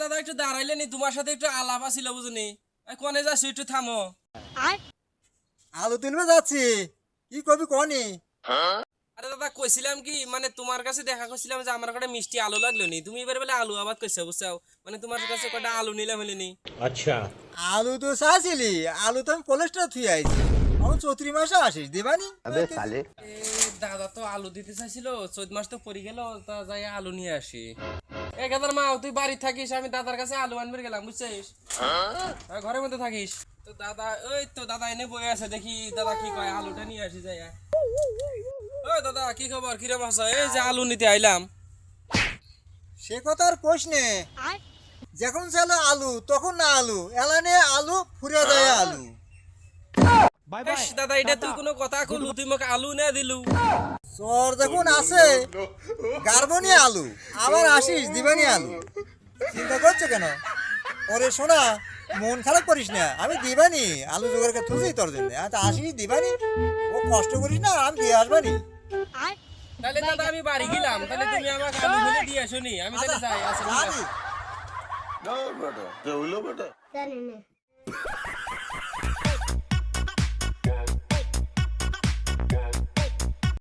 দাদা একটু দাঁড়াইলেনি, তোমার সাথে একটু আলাপ আছিল বুঝনি। কোনে যাচ্ছ, একটু থামো। আলু তুলবে যাচ্ছি, কি করবি কনি? আরে দাদা কইছিলাম কি, মানে তোমার কাছে দেখা করছিলাম যে আমার কটা মিষ্টি আলু লাগলো নি, তুমি এবার বলে আলু আবাদ করছো বুঝছো, মানে তোমার কাছে কটা আলু নিলাম হইলেনি। আলু তো চাইছিলি, আলু তো আমি কোলেস্ট্রল থুই আইছি, এখন চৌত্রি মাসে আসিস দিবানি। এ দাদা তো আলু দিতে চাইছিল, 14 মাস তো পরি গেল, তা যাই আলু নিয়ে আসি। গাদার মা, তুই বাড়ি থাকিস, আমি দাদার কাছে আলু আনবে গেলাম বুঝছিস। ঘরের মধ্যে থাকিস তো দাদা, ওই তো দাদা এনে বয়ে আছে, দেখি দাদা কি কয়, আলুটা নিয়ে আসি যাই। ওই দাদা কি খবর, কিরম আছো? এই যে আলু নিতে আইলাম। সে কথা আর কোষ নে, যখন ছিল আলু তখন না আলু এলানে আলু ফুরে যায় আলু। ইস, দাদা এটা তুই কোনো কথা কলু, তুই মোক আলু না দিলু। চর যখন আছে গার্বনি আলু, আবার আসিস দিবানি আলু, চিন্তা করছো কেন? ওরে শোনা, মন খারাপ করিস না, আমি দিবানি আলু জোগাড় করে তুলছি তোর জন্য, তা আসিস দিবানি, ও কষ্ট করিস না, আমি দিয়ে আসবানি। তাহলে দাদা আমি বাড়ি গেলাম, তাহলে তুমি আমাকে আলু ফেলে দিয়ে আসো নি, আমি তাহলে যাই। আচ্ছা ঠিক আছে। আদি।